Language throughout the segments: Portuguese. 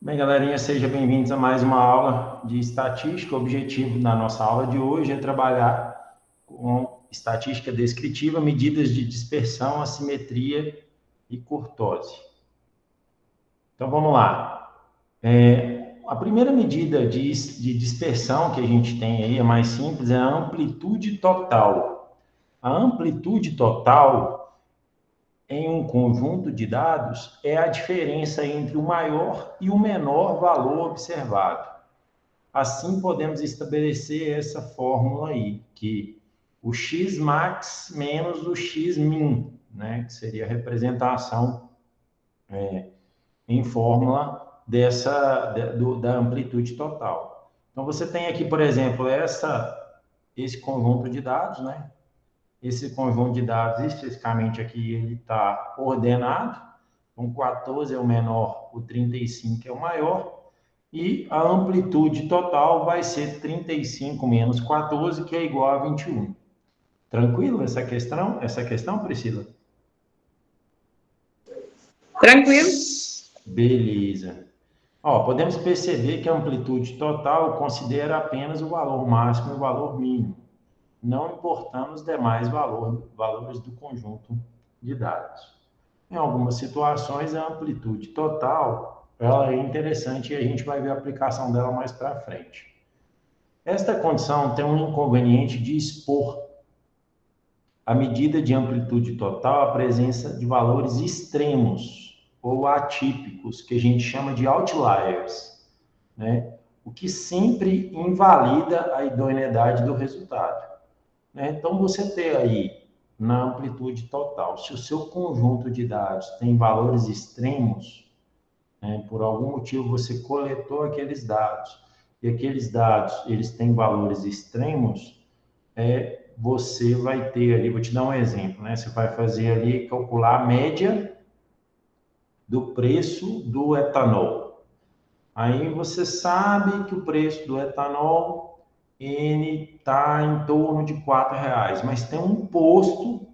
Bem, galerinha, sejam bem-vindos a mais uma aula de estatística. O objetivo da nossa aula de hoje é trabalhar com estatística descritiva, medidas de dispersão, assimetria e kurtose. Então, vamos lá. A primeira medida de dispersão que a gente tem aí, é mais simples, é a amplitude total. A amplitude total em um conjunto de dados é a diferença entre o maior e o menor valor observado. Assim, podemos estabelecer essa fórmula aí, que o Xmax menos o Xmin, né, que seria a representação em fórmula da amplitude total. Então, você tem aqui, por exemplo, esse conjunto de dados, né? Esse conjunto de dados, especificamente aqui, ele está ordenado. Então, 14 é o menor, o 35 é o maior. E a amplitude total vai ser 35 menos 14, que é igual a 21. Tranquilo essa questão, Priscila? Tranquilo? Beleza. Podemos perceber que a amplitude total considera apenas o valor máximo e o valor mínimo, não importando os demais valores do conjunto de dados. Em algumas situações, a amplitude total ela é interessante e a gente vai ver a aplicação dela mais para frente. Esta condição tem um inconveniente de expor a medida de amplitude total à presença de valores extremos ou atípicos, que a gente chama de outliers, né? O que sempre invalida a idoneidade do resultado. Então, você ter aí na amplitude total, se o seu conjunto de dados tem valores extremos, né, por algum motivo você coletou aqueles dados, e aqueles dados eles têm valores extremos, você vai ter ali, vou te dar um exemplo, né? Você vai fazer ali, calcular a média do preço do etanol. Aí você sabe que o preço do etanol ele está em torno de R$ 4, mas tem um posto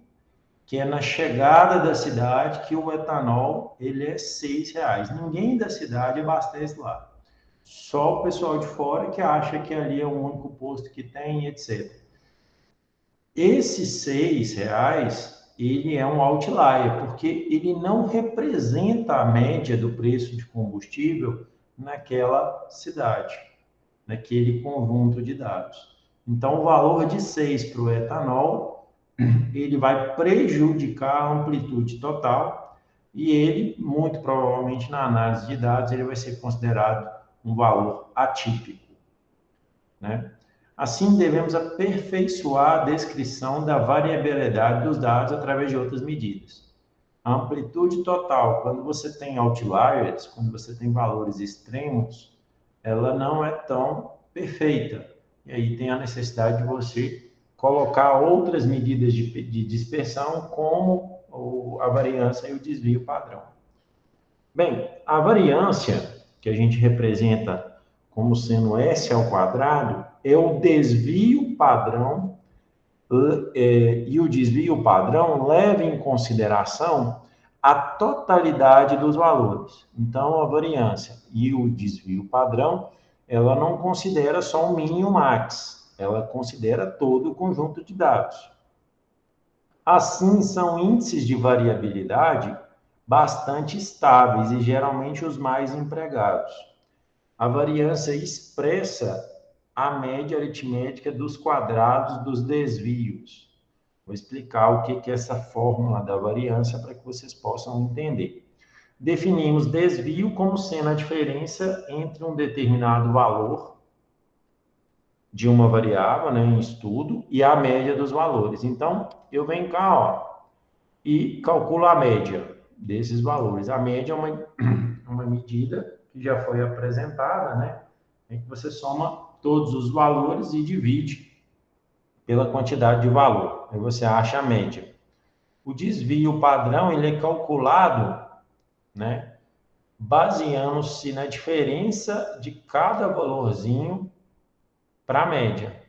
que é na chegada da cidade que o etanol ele é R$ 6. Ninguém da cidade abastece lá. Só o pessoal de fora que acha que ali é o único posto que tem, etc. Esses R$ 6, ele é um outlier, porque ele não representa a média do preço de combustível naquela cidade, naquele conjunto de dados. Então, o valor de 6 para o etanol, ele vai prejudicar a amplitude total e ele, muito provavelmente, na análise de dados, ele vai ser considerado um valor atípico, né? Assim, devemos aperfeiçoar a descrição da variabilidade dos dados através de outras medidas. A amplitude total, quando você tem outliers, quando você tem valores extremos, ela não é tão perfeita. E aí tem a necessidade de você colocar outras medidas de dispersão, como a variância e o desvio padrão. Bem, a variância, que a gente representa como sendo S ao quadrado, é o desvio padrão, e o desvio padrão leva em consideração a totalidade dos valores. Então, a variância e o desvio padrão, ela não considera só o min e o max, ela considera todo o conjunto de dados. Assim, são índices de variabilidade bastante estáveis e geralmente os mais empregados. A variância expressa a média aritmética dos quadrados dos desvios. Vou explicar o que é essa fórmula da variância para que vocês possam entender. Definimos desvio como sendo a diferença entre um determinado valor de uma variável, né, em estudo, e a média dos valores. Então, eu venho cá, e calculo a média desses valores. A média é uma medida que já foi apresentada, né, em que você soma todos os valores e divide pela quantidade de valor. Aí você acha a média. O desvio padrão, ele é calculado, né, baseando-se na diferença de cada valorzinho para a média.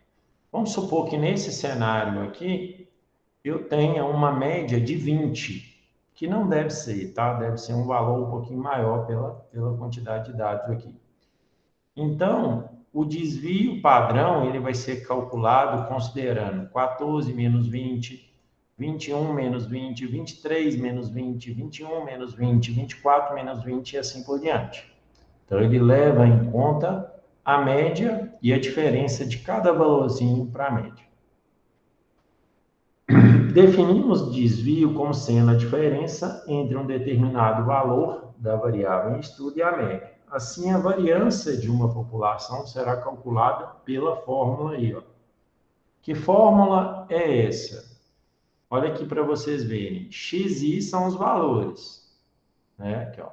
Vamos supor que nesse cenário aqui, eu tenha uma média de 20, que não deve ser, tá? Deve ser um valor um pouquinho maior pela quantidade de dados aqui. Então, o desvio padrão, ele vai ser calculado considerando 14 menos 20, 21 menos 20, 23 menos 20, 21 menos 20, 24 menos 20 e assim por diante. Então, ele leva em conta a média e a diferença de cada valorzinho para a média. Definimos desvio como sendo a diferença entre um determinado valor da variável em estudo e a média. Assim, a variância de uma população será calculada pela fórmula aí, ó. Que fórmula é essa? Olha aqui para vocês verem. XI são os valores, né? Aqui, ó.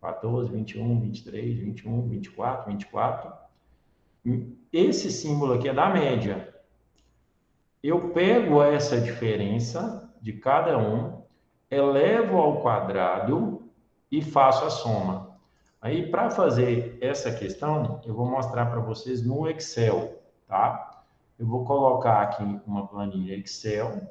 14, 21, 23, 21, 24, 24. Esse símbolo aqui é da média. Eu pego essa diferença de cada um, elevo ao quadrado e faço a soma. Aí, para fazer essa questão, eu vou mostrar para vocês no Excel, tá? Eu vou colocar aqui uma planilha Excel,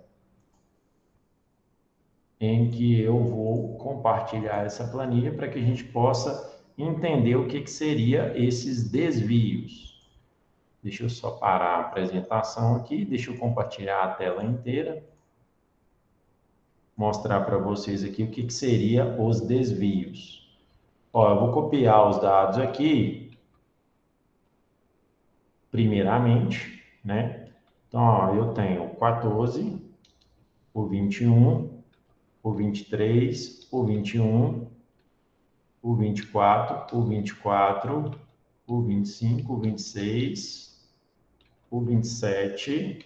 em que eu vou compartilhar essa planilha para que a gente possa entender o que seria esses desvios. Deixa eu só parar a apresentação aqui, deixa eu compartilhar a tela inteira, mostrar para vocês aqui o que seria os desvios. Ó, eu vou copiar os dados aqui, primeiramente, né? Então, ó, eu tenho 14, o 21, o 23, o 21, o 24, o 24, o 25, o 26, o 27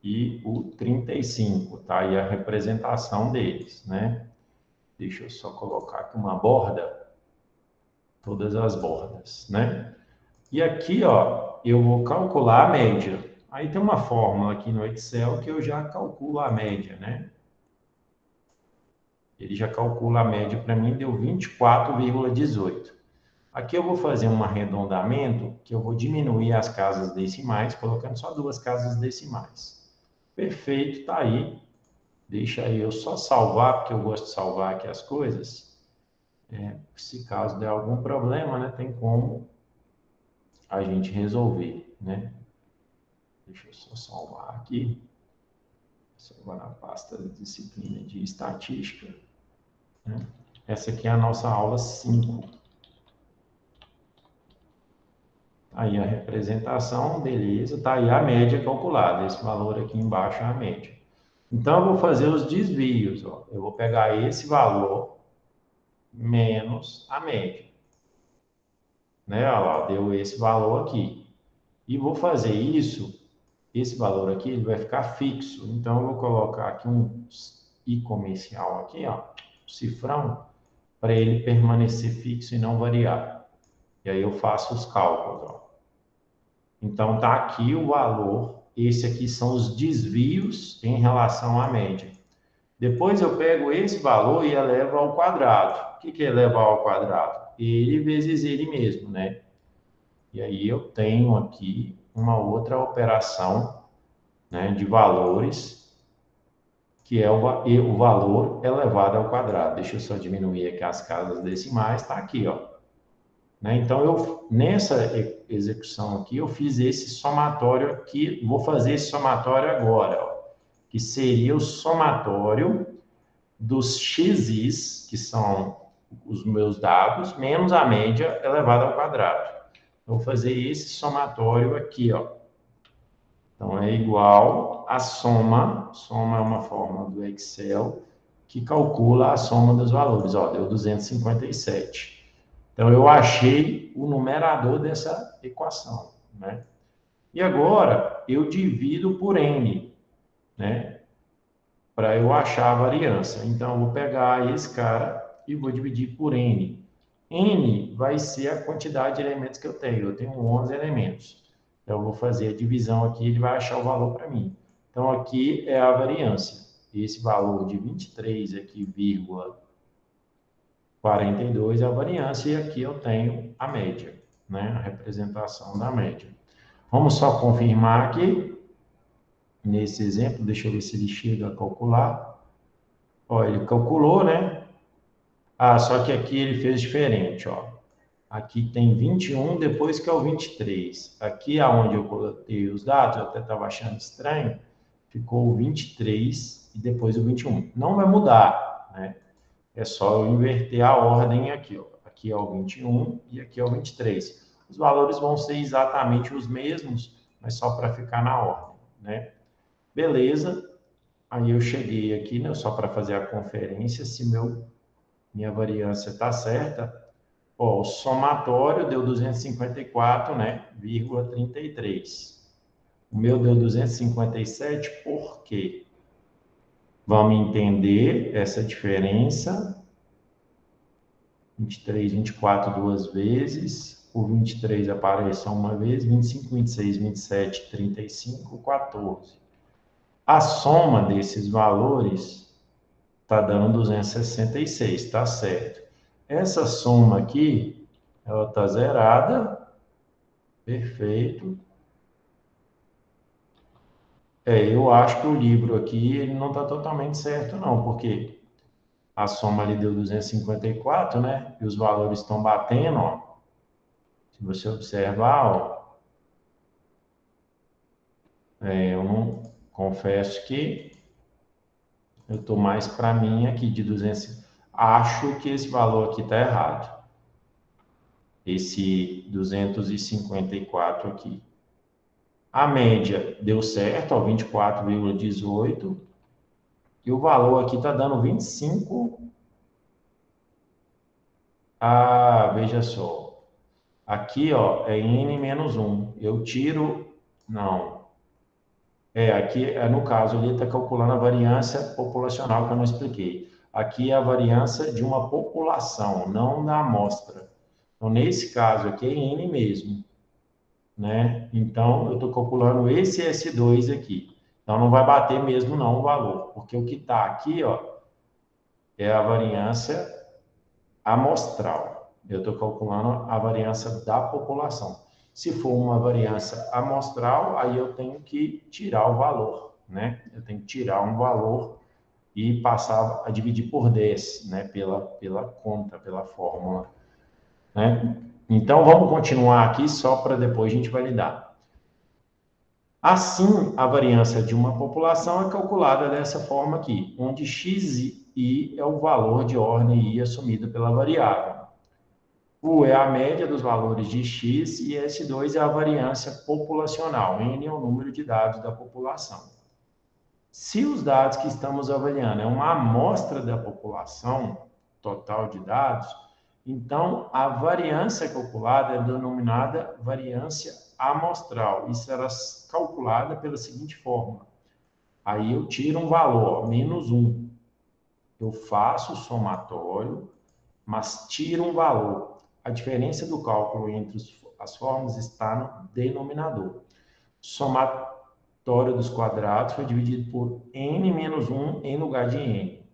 e o 35, tá? E a representação deles, né? Deixa eu só colocar aqui uma borda, todas as bordas, né? E aqui, ó, eu vou calcular a média. Aí tem uma fórmula aqui no Excel que eu já calculo a média, né? Ele já calcula a média para mim, deu 24,18. Aqui eu vou fazer um arredondamento, que eu vou diminuir as casas decimais, colocando só 2 casas decimais. Perfeito, tá aí. Deixa aí eu só salvar, porque eu gosto de salvar aqui as coisas. Se caso der algum problema, né, tem como a gente resolver, né? Deixa eu só salvar aqui. Salvar na pasta da disciplina de estatística, né? Essa aqui é a nossa aula 5. Aí a representação, beleza, tá aí a média calculada. Esse valor aqui embaixo é a média. Então, eu vou fazer os desvios, ó. Eu vou pegar esse valor menos a média, né? Olha lá, deu esse valor aqui. E vou fazer isso, esse valor aqui, ele vai ficar fixo. Então, eu vou colocar aqui um I comercial aqui, ó, cifrão, para ele permanecer fixo e não variar. E aí eu faço os cálculos, ó. Então, tá aqui o valor. Esse aqui são os desvios em relação à média. Depois eu pego esse valor e elevo ao quadrado. O que é elevar ao quadrado? Ele vezes ele mesmo, né? E aí eu tenho aqui uma outra operação, né, de valores, que é o valor elevado ao quadrado. Deixa eu só diminuir aqui as casas decimais, está aqui, ó. Né? Então, nessa execução aqui, eu fiz esse somatório aqui, vou fazer esse somatório agora, ó, que seria o somatório dos xis, que são os meus dados, menos a média elevada ao quadrado. Eu vou fazer esse somatório aqui, ó. Então, é igual a soma é uma fórmula do Excel que calcula a soma dos valores, ó, deu 257. Então, eu achei o numerador dessa equação, né? E agora, eu divido por N, né? Para eu achar a variância. Então, eu vou pegar esse cara e vou dividir por N. N vai ser a quantidade de elementos que eu tenho. Eu tenho 11 elementos. Então, eu vou fazer a divisão aqui, ele vai achar o valor para mim. Então, aqui é a variância. Esse valor de 23 aqui, vírgula 42 é a variância, e aqui eu tenho a média, né? A representação da média. Vamos só confirmar aqui, nesse exemplo, deixa eu ver se ele chega a calcular. Ó, ele calculou, né? Ah, só que aqui ele fez diferente, ó. Aqui tem 21, depois que é o 23. Aqui aonde eu coloquei os dados, eu até estava achando estranho, ficou o 23 e depois o 21. Não vai mudar, né? É só eu inverter a ordem aqui, ó. Aqui é o 21 e aqui é o 23. Os valores vão ser exatamente os mesmos, mas só para ficar na ordem, né? Beleza. Aí eu cheguei aqui, né, só para fazer a conferência, se minha variância está certa. Ó, o somatório deu 254, né, vírgula 33. O meu deu 257, por quê? Vamos entender essa diferença. 23, 24 duas vezes. O 23 aparece só uma vez. 25, 26, 27, 35, 14. A soma desses valores está dando 266, tá certo. Essa soma aqui, ela está zerada. Perfeito. Eu acho que o livro aqui, ele não está totalmente certo, não, porque a soma ali deu 254, né? E os valores estão batendo, ó. Se você observar, ó, eu não confesso que eu estou mais para mim aqui de 200. Acho que esse valor aqui está errado. Esse 254 aqui. A média deu certo, ó, 24,18. E o valor aqui está dando 25. Ah, veja só. Aqui, ó, é n menos 1. Eu tiro. Não. Aqui, no caso, ele está calculando a variância populacional que eu não expliquei. Aqui é a variância de uma população, não da amostra. Então, nesse caso aqui é N mesmo, né? Então, eu estou calculando esse S2 aqui. Então, não vai bater mesmo não o valor, porque o que está aqui, ó, é a variância amostral. Eu estou calculando a variância da população. Se for uma variância amostral, aí eu tenho que tirar o valor, né? Eu tenho que tirar um valor e passar a dividir por 10, né? Pela conta, pela fórmula, né? Então, vamos continuar aqui só para depois a gente validar. Assim, a variância de uma população é calculada dessa forma aqui, onde x e i é o valor de ordem i assumido pela variável. U é a média dos valores de x e S2 é a variância populacional. N é o número de dados da população. Se os dados que estamos avaliando é uma amostra da população total de dados, então a variância calculada é denominada variância amostral. Isso será calculada pela seguinte forma. Aí eu tiro um valor, ó, menos 1. Eu faço o somatório, mas tiro um valor. A diferença do cálculo entre as formas está no denominador. Somatório dos quadrados foi dividido por n menos 1 em lugar de n.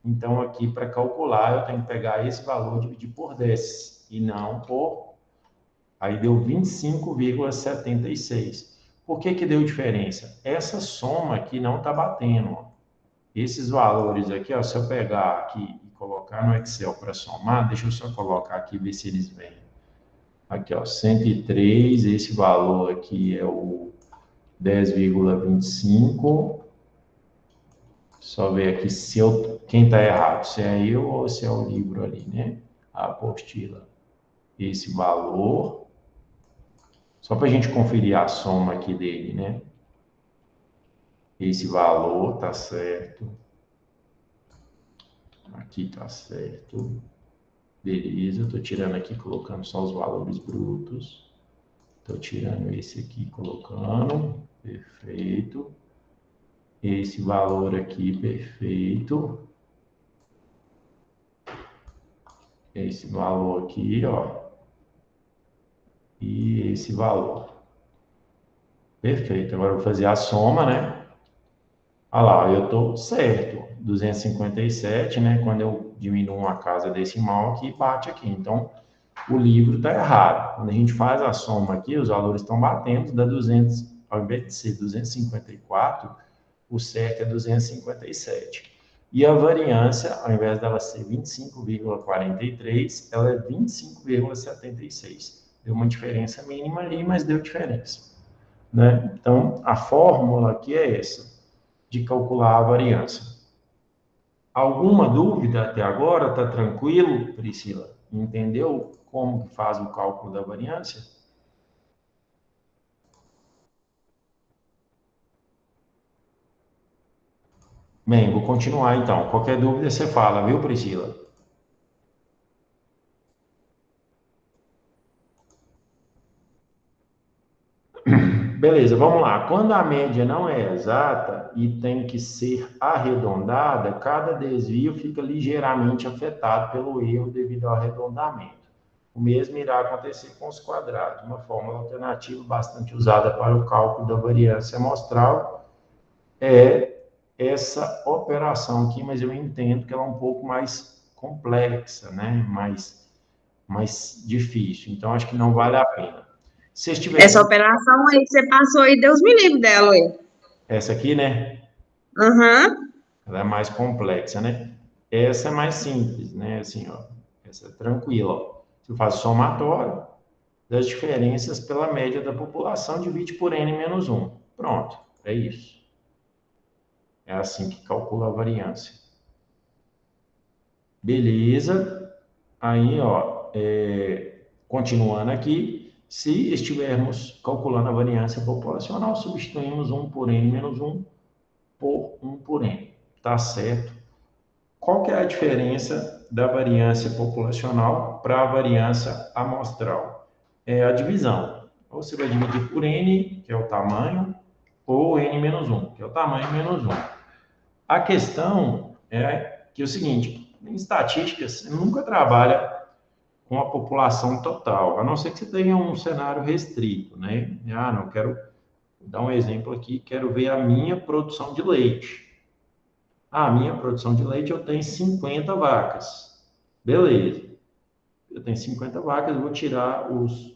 Então, aqui, para calcular, eu tenho que pegar esse valor e dividir por 10, e não por... Aí deu 25,76. Por que que deu diferença? Essa soma aqui não está batendo, ó. Esses valores aqui, ó, se eu pegar aqui e colocar no Excel para somar, deixa eu só colocar aqui e ver se eles vêm. Aqui, ó, 103, esse valor aqui é o 10,25. Só ver aqui se quem está errado, se é eu ou se é o livro ali, né? A apostila. Esse valor. Só para a gente conferir a soma aqui dele, né? Esse valor tá certo. Aqui tá certo. Beleza, eu estou tirando aqui, colocando só os valores brutos. Estou tirando esse aqui, colocando. Perfeito. Esse valor aqui, perfeito. Esse valor aqui, ó. E esse valor. Perfeito. Agora eu vou fazer a soma, né? Olha lá, eu estou certo. 257, né? Quando eu diminuo uma casa decimal aqui, bate aqui. Então, o livro está errado. Quando a gente faz a soma aqui, os valores estão batendo, dá 200, ao invés de ser 254, o certo é 257. E a variância, ao invés dela ser 25,43, ela é 25,76. Deu uma diferença mínima ali, mas deu diferença, né? Então, a fórmula aqui é essa, de calcular a variância. Alguma dúvida até agora? Está tranquilo, Priscila? Entendeu como que faz o cálculo da variância? Bem, vou continuar então. Qualquer dúvida você fala, viu, Priscila? Beleza, vamos lá. Quando a média não é exata e tem que ser arredondada, cada desvio fica ligeiramente afetado pelo erro devido ao arredondamento. O mesmo irá acontecer com os quadrados, uma fórmula alternativa bastante usada para o cálculo da variância amostral é essa operação aqui, mas eu entendo que ela é um pouco mais complexa, né? Mais difícil. Então, acho que não vale a pena. Se Essa estiver operação aí que você passou aí, Deus me livre dela, ué. essa aqui, né? Aham. Ela é mais complexa, né? Essa é mais simples, né? Assim, ó, essa é tranquila. Ó. Você faz somatório das diferenças pela média da população, divide por n menos 1. Pronto, é isso. É assim que calcula a variância. Beleza. Aí, ó, continuando aqui, se estivermos calculando a variância populacional, substituímos 1 por n menos 1 por 1 por n. Tá certo? Qual que é a diferença da variância populacional para a variância amostral? É a divisão. Ou você vai dividir por n, que é o tamanho, ou n menos 1, que é o tamanho menos 1. A questão é que é o seguinte, em estatística, você nunca trabalha com a população total, a não ser que você tenha um cenário restrito, né? Ah, não, quero dar um exemplo aqui, quero ver a minha produção de leite. A minha produção de leite eu tenho 50 vacas. Beleza. Eu tenho 50 vacas, vou tirar os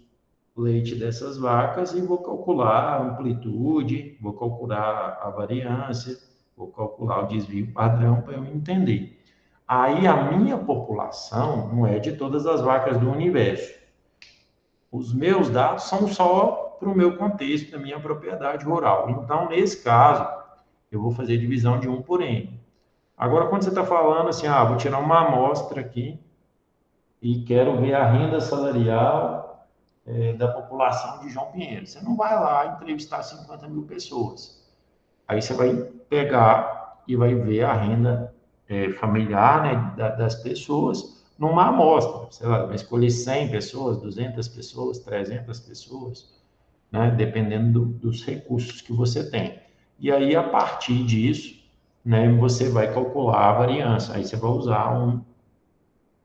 leite dessas vacas e vou calcular a amplitude, vou calcular a variância, vou calcular o desvio padrão para eu entender. Aí a minha população não é de todas as vacas do universo. Os meus dados são só para o meu contexto, da minha propriedade rural. Então, nesse caso, eu vou fazer divisão de 1 por n. Agora, quando você está falando assim, vou tirar uma amostra aqui e quero ver a renda salarial da população de João Pinheiro. Você não vai lá entrevistar 50 mil pessoas. Aí você vai pegar e vai ver a renda familiar, né, das pessoas numa amostra. Sei lá, vai escolher 100 pessoas, 200 pessoas, 300 pessoas, né, dependendo dos recursos que você tem. E aí, a partir disso, né, você vai calcular a variância. Aí você vai usar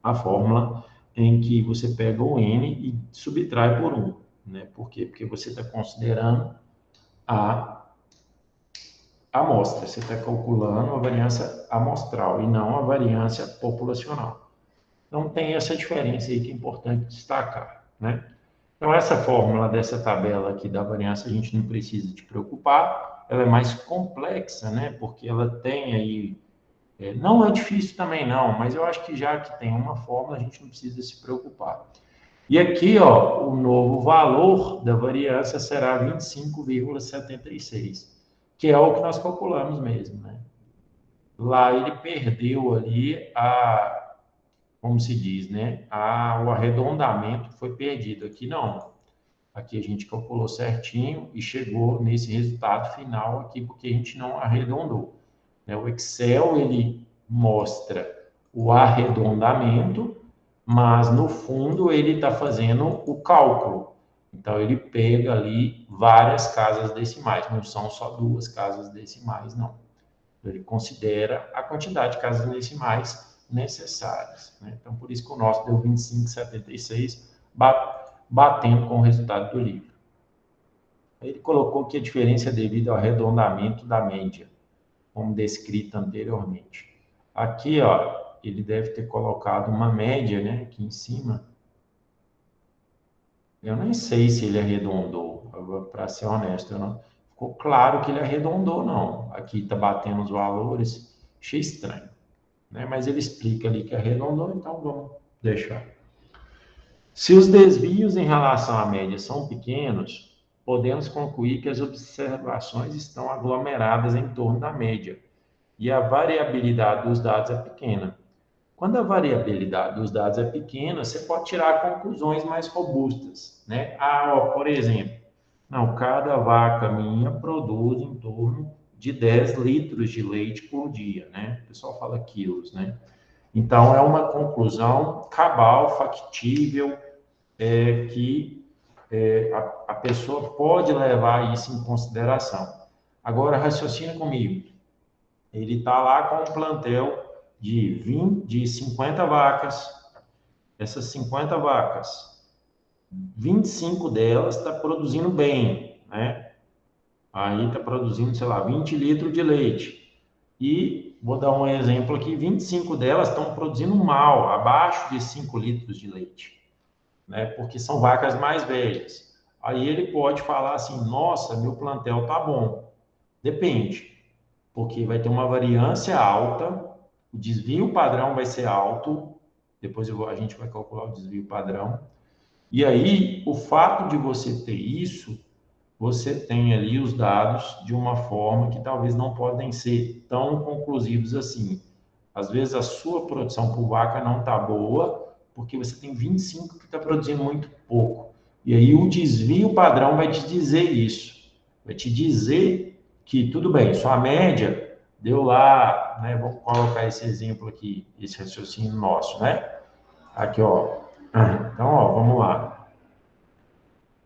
a fórmula em que você pega o n e subtrai por 1. Né? Por quê? Porque você está considerando a amostra, você está calculando a variância amostral e não a variância populacional. Então, tem essa diferença aí que é importante destacar. Né? Então, essa fórmula dessa tabela aqui da variância, a gente não precisa te preocupar, ela é mais complexa, né? Porque ela tem aí não é difícil também não, mas eu acho que já que tem uma fórmula, a gente não precisa se preocupar. E aqui, ó, o novo valor da variância será 25,76, que é o que nós calculamos mesmo, né? Lá ele perdeu ali como se diz, né? O arredondamento foi perdido. Aqui não. Aqui a gente calculou certinho e chegou nesse resultado final aqui, porque a gente não arredondou. Né? O Excel, ele mostra o arredondamento, mas no fundo ele está fazendo o cálculo. Então, ele pega ali várias casas decimais, não são só duas casas decimais, não. Ele considera a quantidade de casas decimais necessárias. Né? Então, por isso que o nosso deu 25,76, batendo com o resultado do livro. Ele colocou que a diferença é devido ao arredondamento da média, como descrito anteriormente. Aqui, ó, ele deve ter colocado uma média, né, aqui em cima. Eu nem sei se ele arredondou, para ser honesto, não. Ficou claro que ele arredondou, não. Aqui está batendo os valores, achei estranho. né? Mas ele explica ali que arredondou, então vamos deixar. Se os desvios em relação à média são pequenos, podemos concluir que as observações estão aglomeradas em torno da média e a variabilidade dos dados é pequena. Quando a variabilidade dos dados é pequena, você pode tirar conclusões mais robustas, né? Ah, ó, por exemplo, não, cada vaca minha produz em torno de 10 litros de leite por dia, né? O pessoal fala quilos, né? Então, é uma conclusão cabal, factível, que a pessoa pode levar isso em consideração. Agora, raciocina comigo. Ele está lá com um plantel de 50 vacas. Essas 50 vacas, 25 delas está produzindo bem, né? Aí está produzindo, sei lá, 20 litros de leite. E vou dar um exemplo aqui: 25 delas estão produzindo mal, abaixo de 5 litros de leite, né? Porque são vacas mais velhas. Aí ele pode falar assim: nossa, meu plantel tá bom. Depende, porque vai ter uma variância alta, o desvio padrão vai ser alto, depois a gente vai calcular o desvio padrão. E aí, o fato de você ter isso, você tem ali os dados de uma forma que talvez não podem ser tão conclusivos assim. Às vezes a sua produção por vaca não está boa, porque você tem 25 que está produzindo muito pouco. E aí o desvio padrão vai te dizer isso. Vai te dizer que, tudo bem, sua média deu lá, né? Vou colocar esse exemplo aqui, esse raciocínio nosso, né? Aqui, ó. Então, ó, vamos lá.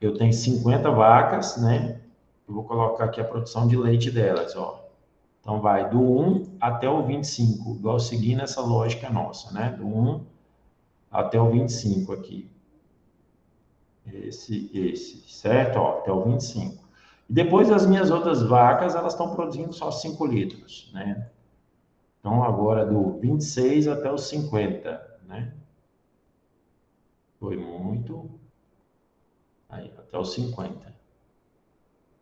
Eu tenho 50 vacas, né? Eu vou colocar aqui a produção de leite delas, ó. Então, vai do 1 até o 25, igual seguindo essa lógica nossa, né? Do 1 até o 25 aqui. Esse, certo? Ó, até o 25. E depois as minhas outras vacas, elas estão produzindo só 5 litros, né? Então, agora do 26 até os 50, né? Foi muito. Aí, até os 50.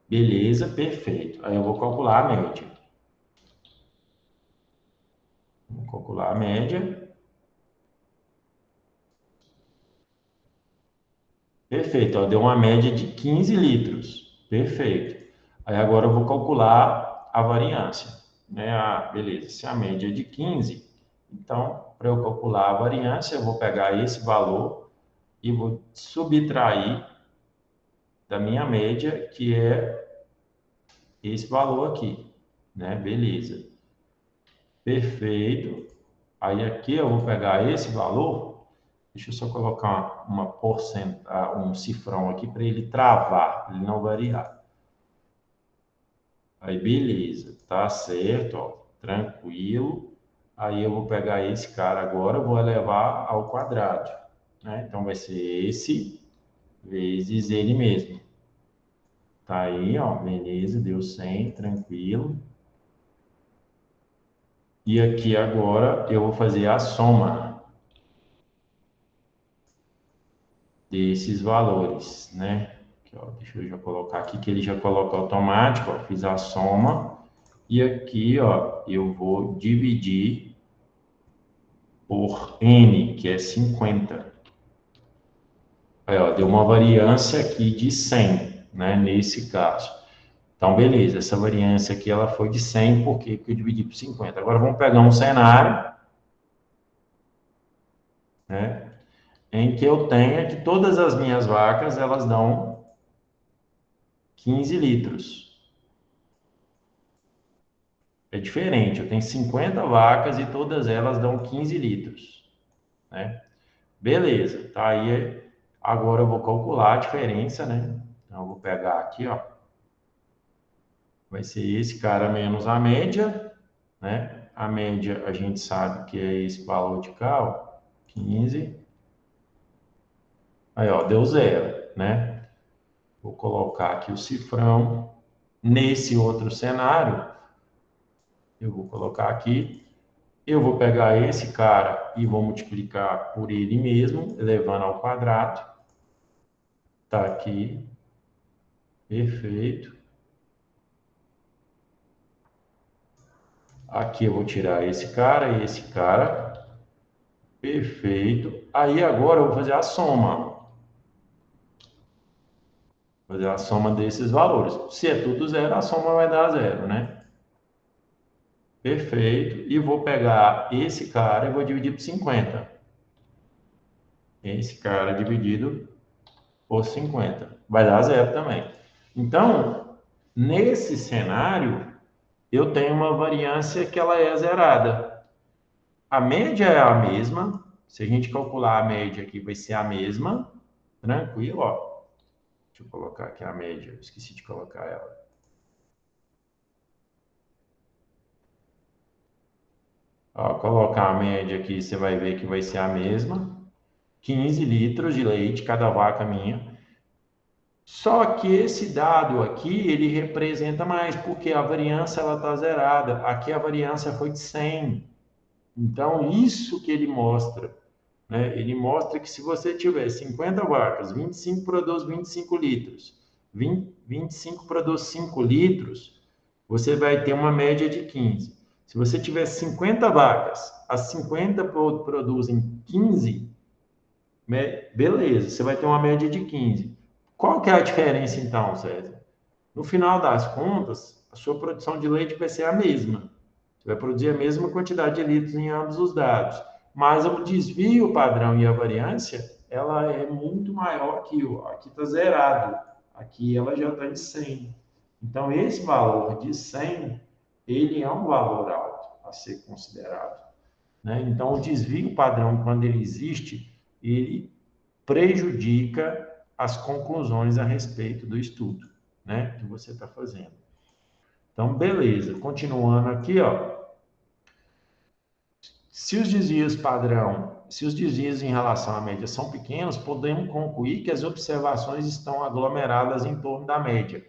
Beleza, perfeito. Aí eu vou calcular a média. Vou calcular a média. Perfeito, ó, deu uma média de 15 litros. Perfeito. Aí agora eu vou calcular a variância, né? Ah, beleza, se a média é de 15, então, para eu calcular a variância, eu vou pegar esse valor e vou subtrair da minha média, que é esse valor aqui, né? Beleza. Perfeito. Aí aqui eu vou pegar esse valor, deixa eu só colocar uma porcentagem, um cifrão aqui para ele travar, ele não variar. Aí beleza, tá certo, ó, tranquilo. Aí eu vou pegar esse cara agora, eu vou elevar ao quadrado, né? Então vai ser esse vezes ele mesmo. Tá aí, ó, beleza, deu 100, tranquilo. E aqui agora eu vou fazer a soma desses valores, né? Aqui, ó, deixa eu já colocar aqui que ele já coloca automático, ó, fiz a soma. E aqui, ó, eu vou dividir por n, que é 50. Aí, ó, deu uma variância aqui de 100, né, nesse caso. Então, beleza, essa variância aqui ela foi de 100, porque eu dividi por 50. Agora vamos pegar um cenário, né, em que eu tenha que todas as minhas vacas elas dão 15 litros. É diferente, eu tenho 50 vacas e todas elas dão 15 litros, né? Beleza, tá aí. Agora eu vou calcular a diferença, né? Então, eu vou pegar aqui, ó. Vai ser esse cara menos a média, né? A média a gente sabe que é esse valor de cá, ó, 15. Aí, ó, deu zero, né? Vou colocar aqui o cifrão. Nesse outro cenário, eu vou colocar aqui. Eu vou pegar esse cara e vou multiplicar por ele mesmo, elevando ao quadrado. Tá aqui. Perfeito. Aqui eu vou tirar esse cara e esse cara. Perfeito. Aí agora eu vou fazer a soma. Fazer a soma desses valores. Se é tudo zero, a soma vai dar zero, né? Perfeito. E vou pegar esse cara e vou dividir por 50. Esse cara dividido por 50. Vai dar zero também. Então, nesse cenário, eu tenho uma variância que ela é zerada. A média é a mesma. Se a gente calcular a média aqui, vai ser a mesma. Tranquilo, ó. Deixa eu colocar aqui a média. Esqueci de colocar ela. Ó, colocar a média aqui, você vai ver que vai ser a mesma. 15 litros de leite cada vaca minha. Só que esse dado aqui, ele representa mais, porque a variância ela está zerada. Aqui a variância foi de 100. Então, isso que ele mostra, né? Ele mostra que se você tiver 50 vacas, 25 produz 25 litros, 25 produz 5 litros, você vai ter uma média de 15. Se você tiver 50 vacas, as 50 produzem 15, beleza, você vai ter uma média de 15. Qual que é a diferença então, César? No final das contas, a sua produção de leite vai ser a mesma. Você vai produzir a mesma quantidade de litros em ambos os dados. Mas o desvio padrão e a variância, ela é muito maior aqui. Aqui está zerado. Aqui ela já está em 100. Então, esse valor de 100, ele é um valor alto a ser considerado, né? Então, o desvio padrão, quando ele existe, ele prejudica as conclusões a respeito do estudo, né, que você está fazendo. Então, beleza. Continuando aqui, ó. Se os desvios padrão, se os desvios em relação à média são pequenos, podemos concluir que as observações estão aglomeradas em torno da média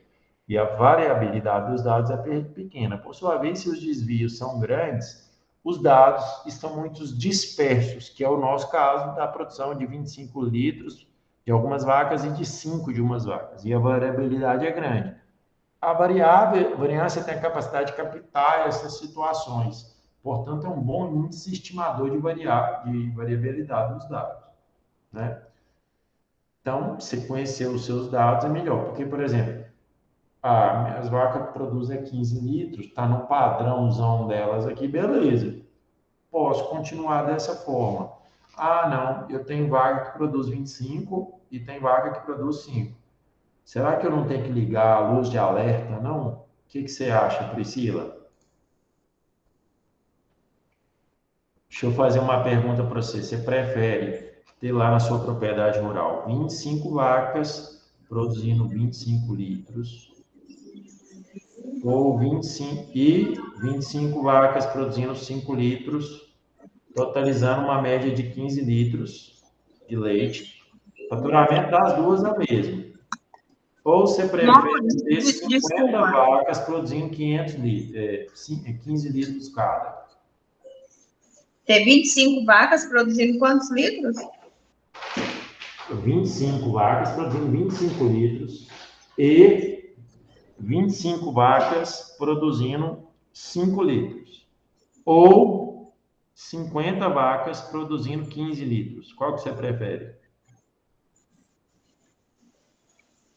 e a variabilidade dos dados é pequena. Por sua vez, se os desvios são grandes, os dados estão muito dispersos, que é o nosso caso da produção de 25 litros de algumas vacas e de 5 de umas vacas, e a variabilidade é grande. A variância tem a capacidade de captar essas situações. Portanto, é um bom índice estimador de variabilidade dos dados, né? Então, você conhecer os seus dados é melhor. Porque, por exemplo, as vacas produzem 15 litros, está no padrãozão delas aqui, beleza. Posso continuar dessa forma. Ah, não, eu tenho vaca que produz 25 e tem vaca que produz 5. Será que eu não tenho que ligar a luz de alerta, não? O que você acha, Priscila? Deixa eu fazer uma pergunta para você. Você prefere ter lá na sua propriedade rural 25 vacas produzindo 25 litros ou 25 vacas produzindo 5 litros, totalizando uma média de 15 litros de leite? O faturamento das duas é o mesmo. Ou você prefere ter 50 Desculpa. vacas produzindo 500 litros, 15 litros cada? Ter 25 vacas produzindo quantos litros? 25 vacas produzindo 25 litros e 25 vacas produzindo 5 litros. Ou 50 vacas produzindo 15 litros. Qual que você prefere?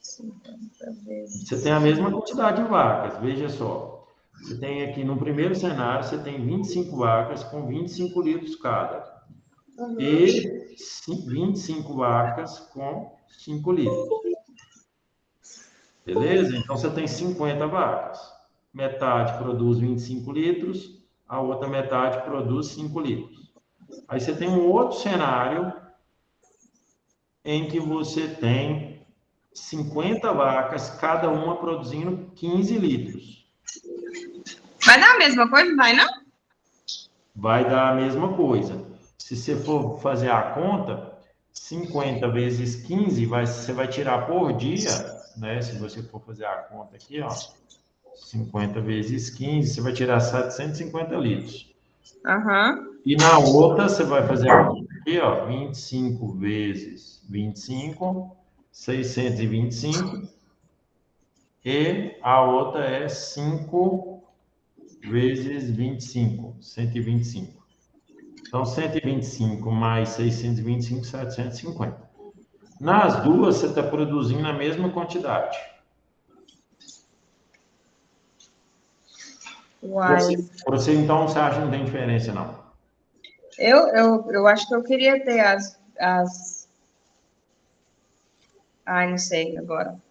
50 vezes. Você tem a mesma quantidade de vacas, veja só. Você tem aqui no primeiro cenário, você tem 25 vacas com 25 litros cada. E 25 vacas com 5 litros. Beleza? Então você tem 50 vacas. Metade produz 25 litros, a outra metade produz 5 litros. Aí você tem um outro cenário em que você tem 50 vacas, cada uma produzindo 15 litros. Vai dar a mesma coisa? Vai, não? Vai dar a mesma coisa. Se você for fazer a conta, 50 vezes 15, você vai tirar por dia, né? Se você for fazer a conta aqui, ó, 50 vezes 15, você vai tirar 750 litros. Aham. E na outra, você vai fazer a conta aqui, ó, 25 vezes 25, 625. E a outra é 5 vezes 25, 125. Então, 125 mais 625, 750. Nas duas, você está produzindo a mesma quantidade. Uai. Você, então, você acha que não tem diferença, não? Eu acho que eu queria ter as. Ai, não sei agora.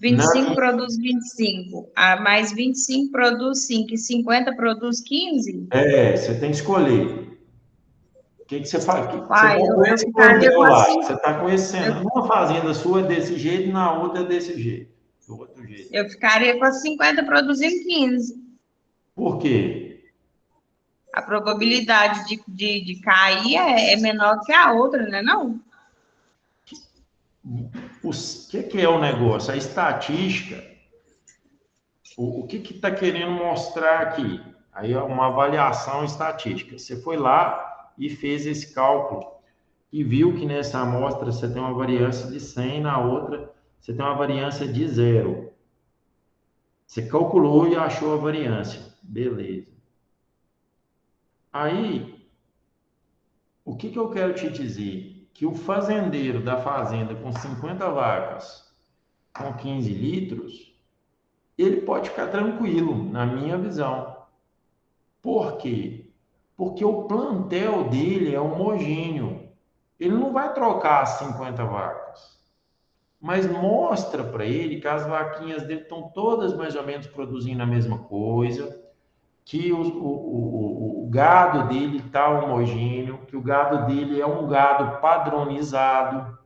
25 Na, produz 25. Mais 25 produz 5. E 50 produz 15? você tem que escolher. O que você faz? Você Uai, está com eu esse ficaria plantel com lá, assim. você está conhecendo. Numa fazenda sua é desse jeito, na outra é desse jeito. Do outro jeito. Eu ficaria com as 50 produzindo 15. Por quê? A probabilidade de cair é menor que a outra, né? Não? O que é o negócio? A estatística, o que está querendo mostrar aqui? Aí é uma avaliação estatística. Você foi lá e fez esse cálculo e viu que nessa amostra você tem uma variância de 100, na outra você tem uma variância de 0. Você calculou e achou a variância. Beleza. Aí, o que eu quero te dizer? Que o fazendeiro da fazenda com 50 vacas, com 15 litros, ele pode ficar tranquilo, na minha visão. Por quê? Porque o plantel dele é homogêneo. Ele não vai trocar as 50 vacas. Mas mostra para ele que as vaquinhas dele estão todas mais ou menos produzindo a mesma coisa, que o gado dele está homogêneo, que o gado dele é um gado padronizado,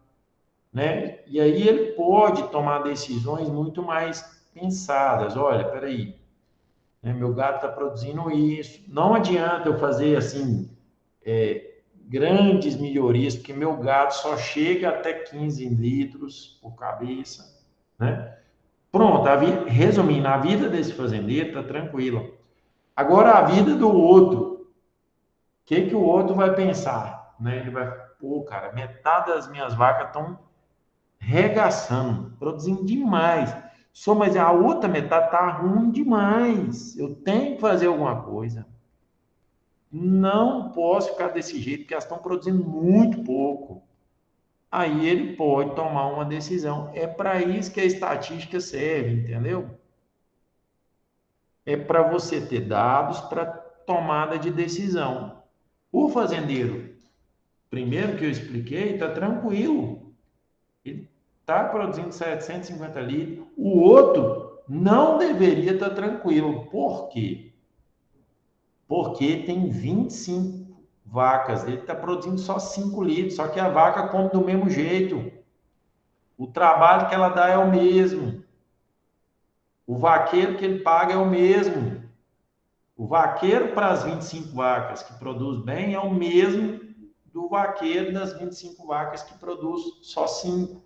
né? E aí ele pode tomar decisões muito mais pensadas. Olha, peraí, né? Meu gado está produzindo isso. Não adianta eu fazer assim grandes melhorias, porque meu gado só chega até 15 litros por cabeça, né? Pronto, resumindo, a vida desse fazendeiro está tranquila. Agora, a vida do outro, o que o outro vai pensar? Né? Ele vai, pô, cara, metade das minhas vacas estão regaçando, produzindo demais. Só, mas a outra metade tá ruim demais. Eu tenho que fazer alguma coisa. Não posso ficar desse jeito, porque elas estão produzindo muito pouco. Aí ele pode tomar uma decisão. É para isso que a estatística serve, entendeu? É para você ter dados para tomada de decisão. O fazendeiro, primeiro que eu expliquei, está tranquilo. Ele está produzindo 750 litros. O outro não deveria estar tranquilo. Por quê? Porque tem 25 vacas. Ele está produzindo só 5 litros. Só que a vaca come do mesmo jeito. O trabalho que ela dá é o mesmo. O vaqueiro que ele paga é o mesmo. O vaqueiro para as 25 vacas que produz bem é o mesmo do vaqueiro das 25 vacas que produz só 5.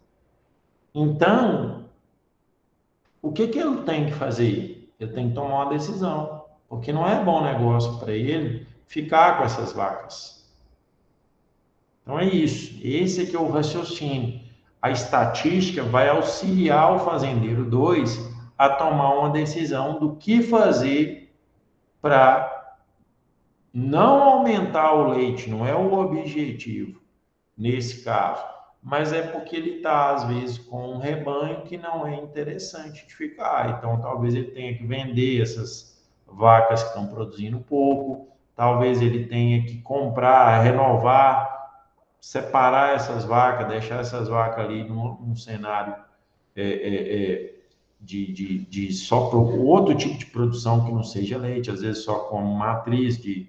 Então, o que ele tem que fazer? Ele tem que tomar uma decisão, porque não é bom negócio para ele ficar com essas vacas. Então é isso, esse aqui é o raciocínio. A estatística vai auxiliar o fazendeiro 2 a tomar uma decisão do que fazer para não aumentar o leite, não é o objetivo nesse caso, mas é porque ele está, às vezes, com um rebanho que não é interessante de ficar. Então, talvez ele tenha que vender essas vacas que estão produzindo pouco, talvez ele tenha que comprar, renovar, separar essas vacas, deixar essas vacas ali num cenário é, é, é, de só outro tipo de produção que não seja leite, às vezes só como matriz de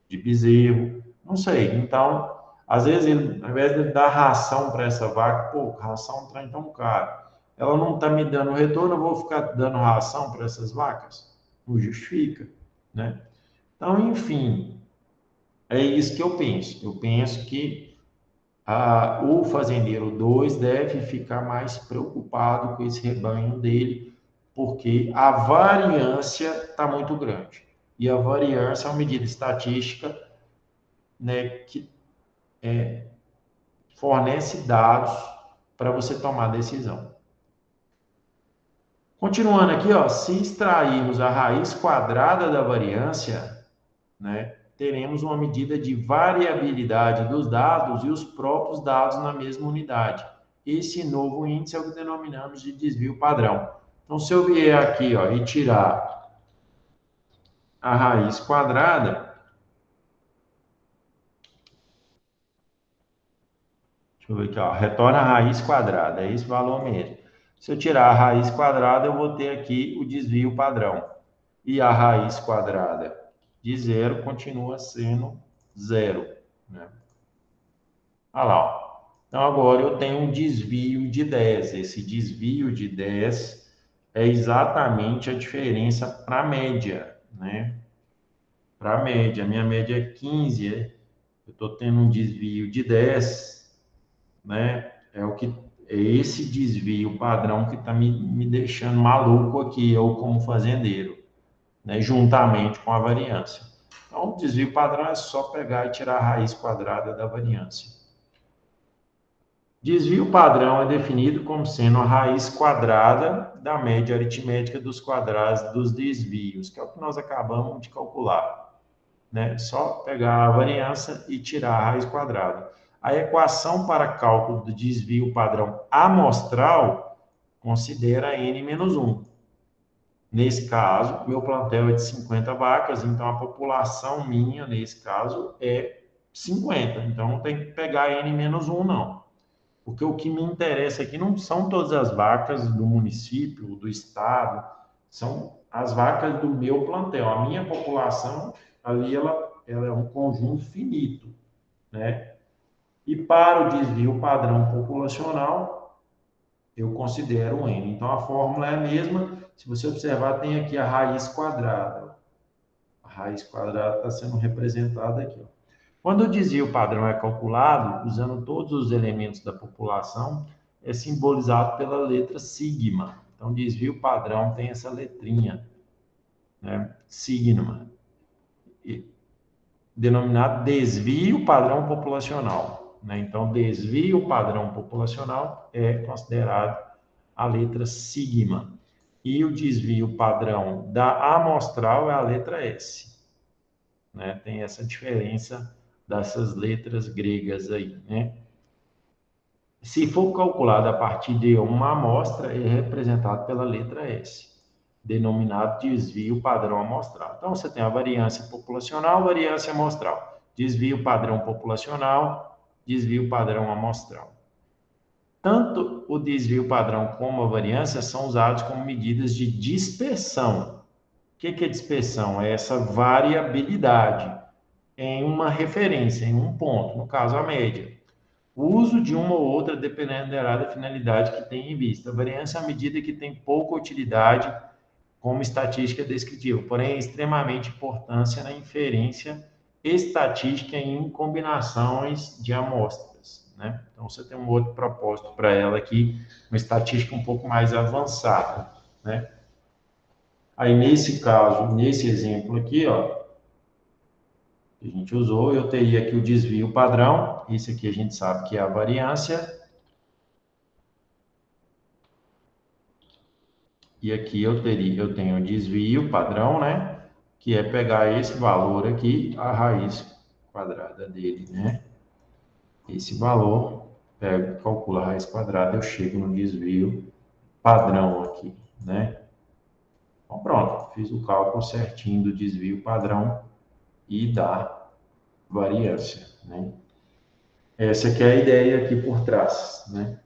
bezerro, não sei. Então, às vezes, ele, ao invés de dar ração para essa vaca, pô, ração é um trem tão caro. Ela não está me dando retorno, eu vou ficar dando ração para essas vacas? Não justifica, né? Então, enfim, é isso que eu penso. Eu penso que o fazendeiro 2 deve ficar mais preocupado com esse rebanho dele, porque a variância está muito grande. E a variância é uma medida estatística, né, que fornece dados para você tomar decisão. Continuando aqui, ó, se extrairmos a raiz quadrada da variância, né, teremos uma medida de variabilidade dos dados e os próprios dados na mesma unidade. Esse novo índice é o que denominamos de desvio padrão. Então, se eu vier aqui, ó, e tirar a raiz quadrada, deixa eu ver aqui, ó, retorna a raiz quadrada, é esse valor mesmo. Se eu tirar a raiz quadrada, eu vou ter aqui o desvio padrão. E a raiz quadrada de zero continua sendo zero, né? Olha lá, ó. Então, agora eu tenho um desvio de 10. Esse desvio de 10 é exatamente a diferença para a média, né? Para a média, minha média é 15, eu estou tendo um desvio de 10, né? É esse desvio padrão que está me deixando maluco aqui, eu como fazendeiro, né? Juntamente com a variância. Então, o desvio padrão é só pegar e tirar a raiz quadrada da variância. Desvio padrão é definido como sendo a raiz quadrada da média aritmética dos quadrados dos desvios, que é o que nós acabamos de calcular, né? Só pegar a variância e tirar a raiz quadrada. A equação para cálculo do desvio padrão amostral considera n-1. Nesse caso, meu plantel é de 50 vacas, então a população minha, nesse caso, é 50. Então, não tem que pegar n-1, não. Porque o que me interessa aqui não são todas as vacas do município, do estado, são as vacas do meu plantel. A minha população, ali, ela é um conjunto finito, né? E para o desvio padrão populacional, eu considero o N. Então, a fórmula é a mesma. Se você observar, tem aqui a raiz quadrada. A raiz quadrada está sendo representada aqui, ó. Quando o desvio padrão é calculado, usando todos os elementos da população, é simbolizado pela letra sigma. Então, desvio padrão tem essa letrinha, né? Sigma, denominado desvio padrão populacional, né? Então, desvio padrão populacional é considerado a letra sigma. E o desvio padrão da amostral é a letra S, né? Tem essa diferença dessas letras gregas aí, né? Se for calculado a partir de uma amostra, é representado pela letra S, denominado desvio padrão amostral. Então, você tem a variância populacional, variância amostral. Desvio padrão populacional, desvio padrão amostral. Tanto o desvio padrão como a variância são usados como medidas de dispersão. O que é dispersão? É essa variabilidade em uma referência, em um ponto, no caso a média. O uso de uma ou outra dependerá da finalidade que tem em vista. A variância é a medida que tem pouca utilidade como estatística descritiva, porém é extremamente importância na inferência estatística em combinações de amostras, né? Então, você tem um outro propósito para ela aqui, uma estatística um pouco mais avançada, né? Aí, nesse caso, nesse exemplo aqui, ó, que a gente usou, eu teria aqui o desvio padrão, esse aqui a gente sabe que é a variância, e aqui eu tenho o desvio padrão, né? Que é pegar esse valor aqui, a raiz quadrada dele, né? Esse valor, pego, calculo a raiz quadrada, eu chego no desvio padrão aqui, né? Então, pronto, fiz o cálculo certinho do desvio padrão e da variância, né? Essa aqui é a ideia aqui por trás, né?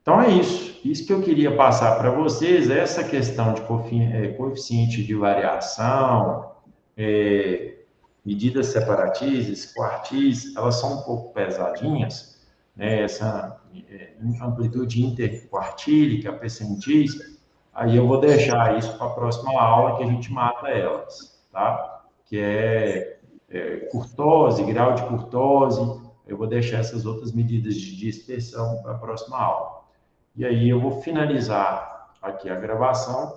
Então, é isso. Isso que eu queria passar para vocês, essa questão de coeficiente de variação, medidas separatistas, quartis, elas são um pouco pesadinhas, né? Essa amplitude interquartílica, percentis, aí eu vou deixar isso para a próxima aula que a gente mata elas, tá? Que é curtose, grau de curtose, eu vou deixar essas outras medidas de dispersão para a próxima aula. E aí eu vou finalizar aqui a gravação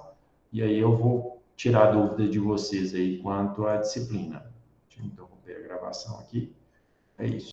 e aí eu vou tirar dúvida de vocês aí quanto à disciplina. Deixa eu interromper a gravação aqui. É isso.